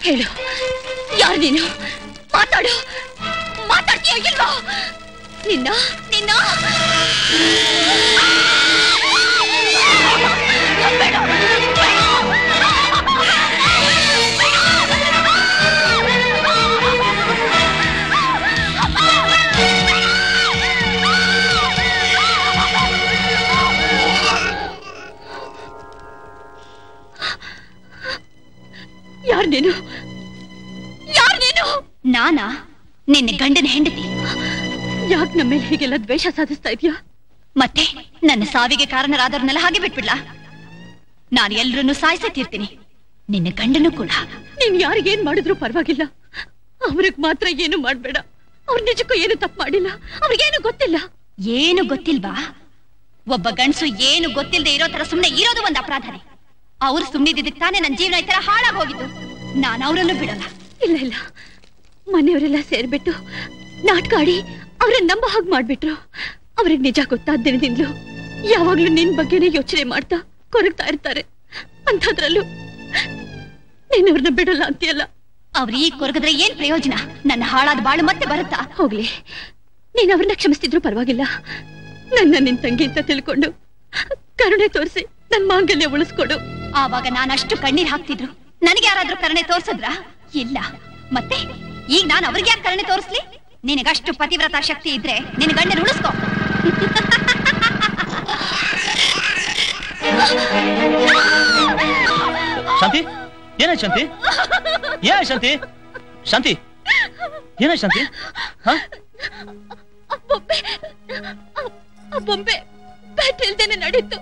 ಹೇಳು, ಯಾರು ನೀನು? ಮಾತಾಡು. ಮಾತಾಡ್ತೀಯ ಇಲ್ವಾ? ನಿನ್ನ ನಿನ್ನ ಯಾರು ನೀನು? ಯಾರು ನೀನು? ನಾನಾ? ನಿನ್ನ ಗಂಡನ ಹೆಂಡತಿ. ಯಾಕೆ ನಮ್ಮ ಮೇಲೆ ಹೀಗೆಲ್ಲ ದ್ವೇಷ ಸಾಧಿಸ್ತಾ ಇದೆಯಾ? ಮತ್ತೆ ನನ್ನ ಸಾವಿಗೆ ಕಾರಣರಾದವ್ರನ್ನೆಲ್ಲ ಹಾಗೆ ಬಿಟ್ಬಿಡ್ಲಾ? ನಾನು ಎಲ್ರನ್ನೂ ಸಾಯಿಸೇ ತೀರ್ತೀನಿ, ನಿನ್ನ ಗಂಡನೂ ಕೂಡ. ನೀನ್ ಯಾರಿಗೇನ್ ಮಾಡಿದ್ರು ಪರವಾಗಿಲ್ಲ, ಅವ್ರಿಗೆ ಮಾತ್ರ ಏನು ಮಾಡ್ಬೇಡ. ಅವ್ರ ನಿಜಕ್ಕೂ ಏನು ತಪ್ಪು ಮಾಡಿಲ್ಲ, ಅವ್ರಿಗೇನು ಗೊತ್ತಿಲ್ಲ. ಏನು ಗೊತ್ತಿಲ್ವಾ? ಒಬ್ಬ ಗಂಡಸು ಏನು ಗೊತ್ತಿಲ್ಲದೆ ಇರೋ ತರ ಸುಮ್ನೆ ಇರೋದು ಒಂದು ಅಪರಾಧನೇ. ಅವ್ರು ಸುಮ್ಮನಿದ್ದಕ್ಕೆ ತಾನೇ ನನ್ನ ಜೀವನ ಈ ತರ ಹಾಳಾಗಿ ಹೋಗಿದ್ದು. ನಾನು ಅವರನ್ನು ಬಿಡಲ್ಲ. ಇಲ್ಲ ಇಲ್ಲ, ಮನೆಯವರೆಲ್ಲ ಸೇರ್ಬಿಟ್ಟು ನಾಟಕ ಆಡಿ ಅವ್ರನ್ನ ನಂಬ ಹಾಗೆ ಮಾಡ್ಬಿಟ್ರು. ಅವ್ರಿಗೆ ನಿಜ ಗೊತ್ತಾದ ದಿನದಿಂದಲೂ ಯಾವಾಗ್ಲೂ ನಿನ್ ಬಗ್ಗೆನೇ ಯೋಚನೆ ಮಾಡ್ತಾ ಕೊರಗ್ತಾ ಇರ್ತಾರೆ. ಅಂಥದ್ರಲ್ಲೂ ನೀನವ್ರನ್ನ ಬಿಡಲ್ಲ ಅಂತೀಯಲ್ಲ. ಅವ್ರ ಈ ಕೊರಗದ್ರೆ ಏನ್ ಪ್ರಯೋಜನ? ನನ್ನ ಹಾಳಾದ ಬಾಳು ಮತ್ತೆ ಬರುತ್ತಾ? ಹೋಗ್ಲಿ, ನೀನ್ ಅವ್ರನ್ನ ಕ್ಷಮಿಸ್ತಿದ್ರು ಪರವಾಗಿಲ್ಲ. ನನ್ನ ನಿನ್ ತಂಗಿ ಅಂತ ತಿಳ್ಕೊಂಡು ಕರುಣೆ ತೋರಿಸಿ ನನ್ ಮಾಂಗಲ್ಯ ಉಳಿಸ್ಕೊಡು. ಆವಾಗ ನಾನಷ್ಟು ಕಣ್ಣೀರ್ ಹಾಕ್ತಿದ್ರು, ನನಗೆ ಯಾರಾದ್ರೂ ಕರುಣೆ ತೋರ್ಸದ್ರ? ಇಲ್ಲ. ಮತ್ತೆ ಈಗ ನಾನು ಅವ್ರಿಗೆ ಯಾಕೆ ಕರುಣೆ ತೋರಿಸ್ಲಿ? ನಿನಗಷ್ಟು ಪತಿವ್ರತ ಶಕ್ತಿ ಇದ್ರೆ ನಿನ್ ಗಂಡನ ಉಳಿಸ್ಕೋ. ಶಾಂತಿ, ಏನ ಶಾಂತಿ? ಏನ ಶಾಂತಿ? ಶಾಂತಿ, ಏನ ಶಾಂತಿ? ಬೊಂಬೆ ಬ್ಯಾಟ್ ಇಲ್ದೇನೆ ನಡೀತು,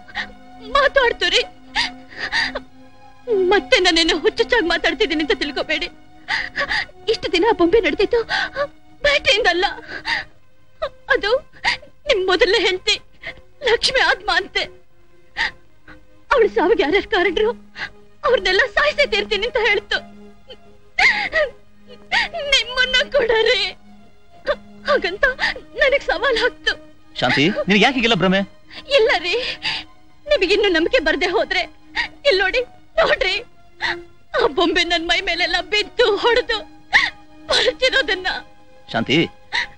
ಮಾತಾಡ್ತು ರೀ. ಮತ್ತೆ ನಾನೇನು ಹುಚ್ಚುಚ್ಚಾಗಿ ಮಾತಾಡ್ತಿದ್ದೀನಿ ಅಂತ ತಿಳ್ಕೊಬೇಡಿ. ಇಷ್ಟು ದಿನ ಆ ಬೊಂಬೆ ನಡೆದಿತ್ತು ಬ್ಯಾಟಿಂದಲ್ಲ, ಅದು ನಿಮ್ ಮೊದಲನೇ ಹೆಂಡತಿ ಲಕ್ಷ್ಮಿ ಆತ್ಮ ಅಂತೆ. ಅವಳು ಸಾವಿಗೆ ಯಾರ್ಯಾರು ಕಾರಣರು ಅವ್ರನ್ನೆಲ್ಲ ಸಾಯಿಸೇ ತೀರ್ತೀನಿ ಅಂತ ಹೇಳ್ತು. ನಿಮ್ಮನ್ನ ಕೊಡರಿ ಹಾಗಂತ ನನಗ್ ಸವಾಲ್ ಹಾಕ್ತು. ಶಾಂತಿ, ನಿನಗೆ ಯಾಕೆ ಹೀಗೆಲ್ಲ ಭ್ರಮೆ? ಇಲ್ಲ ರೀ, ನಿಮಗಿನ್ನು ನಂಬಿಕೆ ಬರ್ದೆ ಹೋದ್ರೆ ಇಲ್ಲಿ ನೋಡಿ, ನೋಡ್ರಿ, ಆ ಬೊಂಬೆ ನನ್ ಮೈ ಮೇಲೆಲ್ಲ ಬಿದ್ದು ಹೊಡೆದು ಬರ್ತಿರೋದನ್ನ. ಶಾಂತಿ,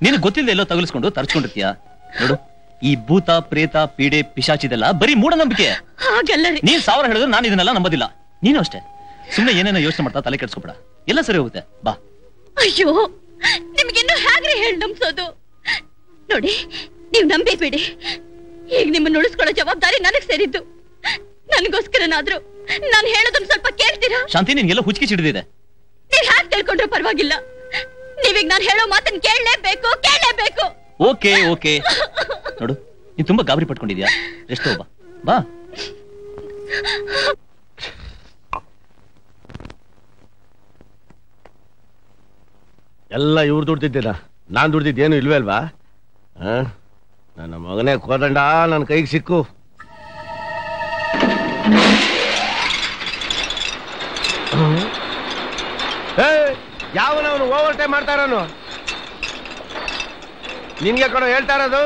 ನೀನು ಗೊತ್ತಿಲ್ಲದೆ ಎಲ್ಲೋ ತಗಲಿಸ್ಕೊಂಡು ತರ್ಚ್ಕೊಂಡಿರ್ತೀಯ. ನೋಡು, ಈ ಭೂತ ಪ್ರೇತ ಪೀಡೆ ಪಿಶಾಚಿದೆಲ್ಲ ಬರೀ ಮೂಢನಂಬಿಕೆ. ಹಾಗಲ್ಲ ರೀ. ನೀನ್ 1000 ಹೇಳಿದ್ರು ನಾನು ಇದನ್ನೆಲ್ಲ ನಂಬೋದಿಲ್ಲ. ನೀನು ಅಷ್ಟೇ, ಸುಮ್ಮನೆ ಏನೇನೋ ಯೋಚನೆ ಮಾಡ್ತಾ ತಲೆ ಕೆಡ್ಸ್ಕೊಬೇಡ, ಎಲ್ಲ ಸರಿ ಹೋಗುತ್ತೆ. ಬಾ. ಅಯ್ಯೋ, ನಿಮ್ಗಿನ್ನು ಹೇಗ್ರಿ ಹೇಳಿ ನಂಬಿಸೋದು? ನೋಡಿ, ನೀವ್ ನಂಬಿಬೇಡಿ. ಈಗ ನಿಮ್ಮನ್ನ ಉಳಿಸ್ಕೊಳ್ಳೋ ಜವಾಬ್ದಾರಿ ನನಗ್ ಸೇರಿದ್ದು. ನನಗೋಸ್ಕರನಾದ್ರೂ ನಾನು ಹೇಳೋದನ್ನ ಸ್ವಲ್ಪ ಕೇಳ್ತೀರಾ? ಶಾಂತಿ, ನಿನ್ಗೆಲ್ಲ ಹುಚ್ಚಿಗೆ ಸಿಡಿದಿದೆ. ನೀವ್ ಹ್ಯಾಕ್ ತಿಳ್ಕೊಂಡ್ರು ಪರವಾಗಿಲ್ಲ, ನೀವೀಗ ನಾನು ಹೇಳೋ ಮಾತನ್ನ ಕೇಳಲೇಬೇಕು, ಕೇಳಲೇಬೇಕು. Okay okay. ನೋಡು, ನೀನ್ ತುಂಬಾ ಗಾಬರಿ ಪಟ್ಕೊಂಡಿದ್ಯಾ, ರೆಸ್ಟ್ ತಗೋ. ಬಾ. ಎಲ್ಲ ಇವ್ರು ದುಡ್ದಿದ್ದೀನ, ನಾನ್ ದುಡ್ದಿದ್ದೇನು ಇಲ್ವೇ ಅಲ್ವಾ? ನನ್ನ ಮಗನೇ ಕೋದಂಡ ನನ್ನ ಕೈಗೆ ಸಿಕ್ಕು. ಯಾವನವನು ಓವರ್ ಟೈಮ್ ಮಾಡ್ತಾ ಇರೋನು? ನಿನ್ಗೆ ಕಣೋ ಹೇಳ್ತಾ ಇರೋದು.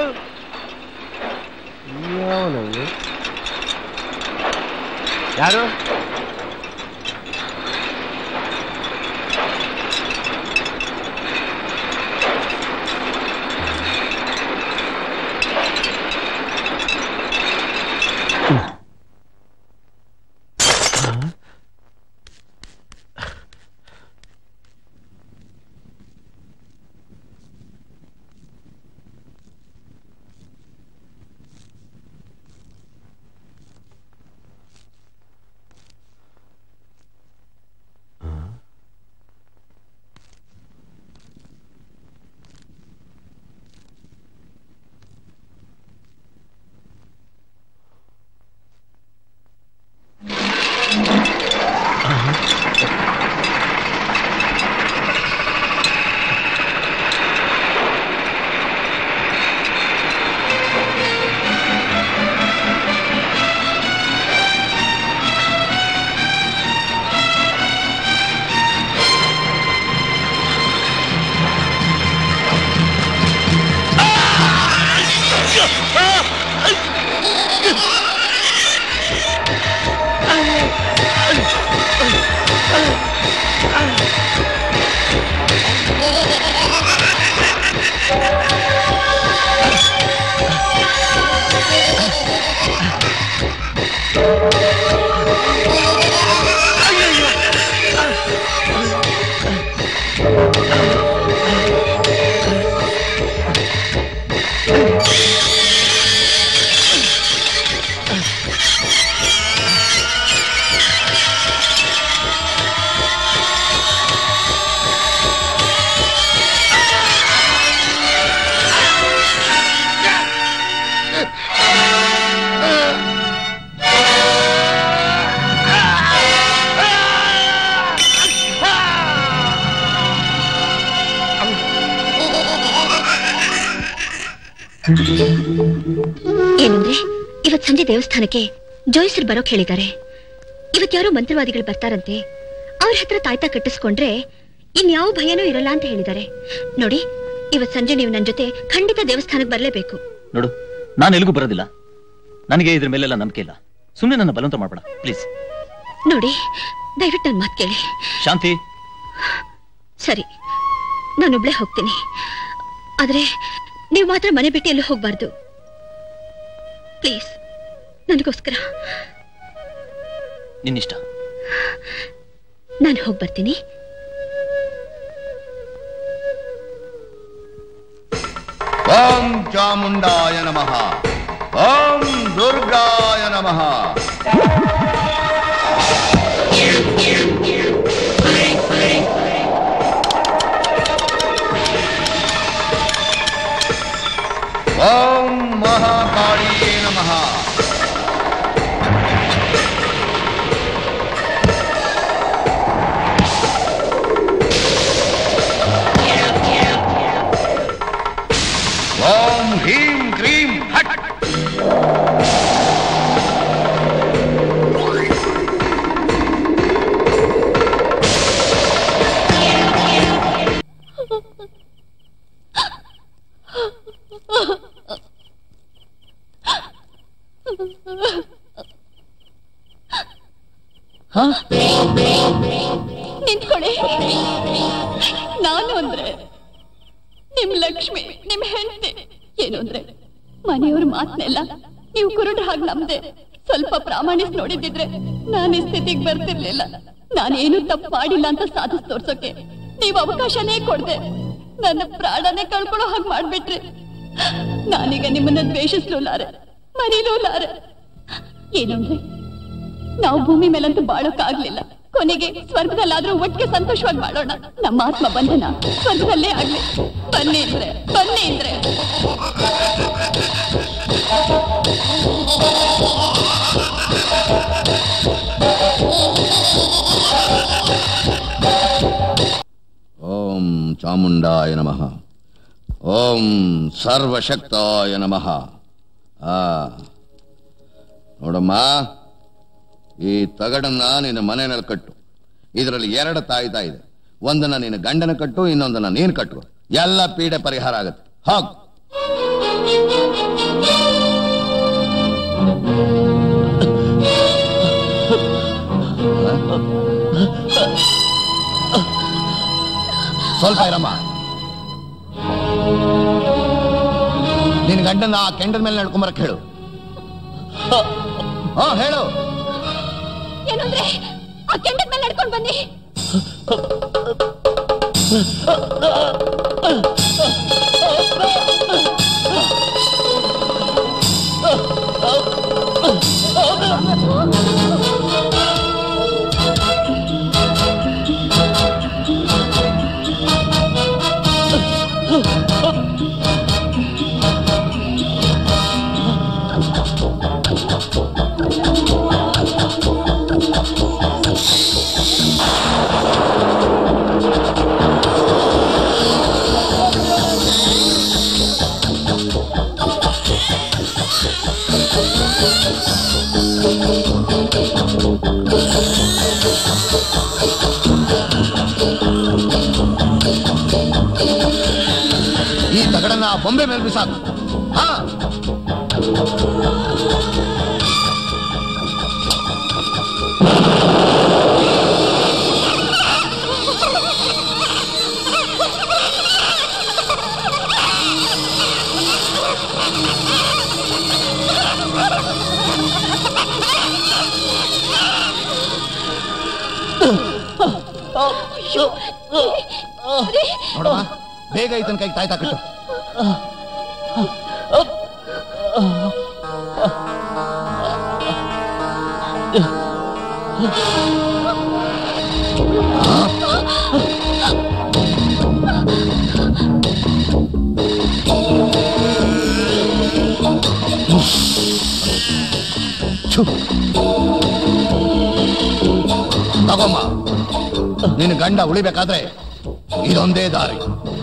ಯಾವನವನು? ಯಾರು? ಏನಂದ್ರೆ ಇವತ್ ಸಂಜೆ ದೇವಸ್ಥಾನಕ್ಕೆ ಜೋಯಿಸರು ಬರೋಕ್ ಹೇಳಿದ್ದಾರೆ. ಇವತ್ ಯಾರೋ ಮಂತ್ರವಾದಿಗಳು ಬರ್ತಾರಂತೆ. ಅವ್ರ ಹತ್ರ ತಾಯ್ತಾ ಕಟ್ಟಿಸ್ಕೊಂಡ್ರೆ ಇನ್ಯಾವ ಭಯನೂ ಇರಲ್ಲ ಅಂತ ಹೇಳಿದ್ದಾರೆ. ನೋಡಿ, ಇವತ್ ಸಂಜೆ ನೀವು ನನ್ನ ಜೊತೆ ಖಂಡಿತ ದೇವಸ್ಥಾನಕ್ಕೆ ಬರಲೇಬೇಕು. ನೋಡು, ನಾನು ಎಲ್ಲಿಗೂ ಬರೋದಿಲ್ಲ. ನನಗೆ ಇದ್ರ ಮೇಲೆಲ್ಲ ನಂಬಿಕೆ ಇಲ್ಲ. ಸುಮ್ಮನೆ ನನ್ನ ಬಲವಂತ ಮಾಡ್ಬೇಡ ಪ್ಲೀಸ್. ನೋಡಿ, ದಯವಿಟ್ಟು ನನ್ನ ಮಾತು ಕೇಳಿ. ಶಾಂತಿ, ಸರಿ, ನಾನೊಬ್ಳೆ ಹೋಗ್ತೀನಿ. ಆದ್ರೆ ನೀವು ಮಾತ್ರ ಮನೆ ಬಿಟ್ಟು ಎಲ್ಲೂ ಹೋಗ್ಬಾರ್ದು ಪ್ಲೀಸ್. ನನಗೋಸ್ಕರ. ನಿನ್ನಿಷ್ಟ. ನಾನು ಹೋಗಿ ಬರ್ತೀನಿ. ಓಂ ಚಾಮುಂಡಾಯ ನಮಃ. ಓಂ ದುರ್ಗಾಯ ನಮಃ. ಓಂ ಮಹಾಕಾಳಿಯೇ ನಮಃ. ಓಂ ಹೀಂ ಕ್ರೀಂ ಹಟ್. ನಿಂತ್ಕೊಳ್ಳಿ. ನಾನು ಅಂದ್ರೆ ನಿಮ್ ಲಕ್ಷ್ಮಿ, ನಿಮ್ ಹೆಂಡತಿ. ಏನು ಅಂದ್ರೆ ಮನೆಯವ್ರ ಮಾತನ್ನೆಲ್ಲ ನೀವು ಕುರುಡ ಹಾಗೆ ನಮ್ದೆ. ಸ್ವಲ್ಪ ಪ್ರಾಮಾಣಿಸ್ ನೋಡಿದ್ದಿದ್ರೆ ನಾನು ಈ ಸ್ಥಿತಿಗೆ ಬರ್ತಿರ್ಲಿಲ್ಲ. ನಾನೇನು ತಪ್ಪು ಮಾಡಿಲ್ಲ ಅಂತ ಸಾಧಿಸಿ ತೋರ್ಸೋಕೆ ನೀವು ಅವಕಾಶನೇ ಕೊಡ್ದೆ. ನನ್ನ ಪ್ರಾಣನೇ ಕಳ್ಕೊಳ್ಳೋ ಹಾಗೆ ಮಾಡ್ಬಿಟ್ರಿ. ನಾನೀಗ ನಿಮ್ಮನ್ನ ದ್ವೇಷಿಸ್ಲೂಲಾರೆ, ಮರೀಲೂಲಾರೆ. ಏನಂದ್ರೆ ನಾವು ಭೂಮಿ ಮೇಲಂತೂ ಬಾಳೋಕ್ಕಾಗ್ಲಿಲ್ಲ. ಕೊನೆಗೆ ಸ್ವರ್ಗದಲ್ಲಾದ್ರೂ ಒಟ್ಟಿಗೆ ಸಂತೋಷವಾಗಿ ಮಾಡೋಣ. ನಮ್ಮ ಆತ್ಮ ಬಂಧನ ಸ್ವರ್ಗದಲ್ಲೇ ಆಗ್ಲಿ. ಬನ್ನಿ ಅಂದ್ರೆ ಬನ್ನಿ ಅಂದ್ರೆ. ಓಂ ಚಾಮುಂಡಾಯ ನಮಃ. ಓಂ ಸರ್ವಶಕ್ತಾಯ ನಮಃ. ನೋಡಮ್ಮ, ಈ ತಗಡನ್ನ ನಿನ್ನ ಮನೆಯಲ್ಲಿ ಕಟ್ಟು. ಇದರಲ್ಲಿ 2 ತಾಯ್ತಾ ಇದೆ. ಒಂದನ್ನ ನಿನ್ನ ಗಂಡನ ಕಟ್ಟು, ಇನ್ನೊಂದನ್ನ ನೀನು ಕಟ್ಟು. ಎಲ್ಲ ಪೀಡೆ ಪರಿಹಾರ ಆಗುತ್ತೆ. ಹೋಗ್. ಸ್ವಲ್ಪ ಇರಮ್ಮ. ನಿನ್ನ ಗಂಡನ ಆ ಕೆಂಡದ ಮೇಲೆ ನಡ್ಕೊಂಬರಕ್ ಹೇಳು. ಹೇಳು. ಏನಂದ್ರೆ ಆ ಕೆಂಡದ ಮೇಲೆ ನಡ್ಕೊಂಡು ಬನ್ನಿ. ಈ ತಗಡನ್ನ ಬೊಂಬೆ ಮೇಲೆ ಬಿಸಾಕು. ನೋಡಮ್ಮ, ಬೇಗ ಈತನ ಕೈಗೆ ತಾಯ್ತಾ ಕಟ್ಟು. ತಗೊಮ್ಮ, ನಿನ್ನ ಗಂಡ ಉಳಿಬೇಕಾದ್ರೆ ಇದೊಂದೇ ದಾರಿ.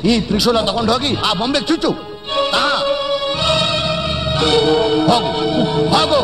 ಈ ತ್ರಿಶೂಲ ತಗೊಂಡು ಹೋಗಿ ಆ ಬೊಂಬೆಗೆ ಚುಚ್ಚು. ಹೋಗು ಹೋಗು.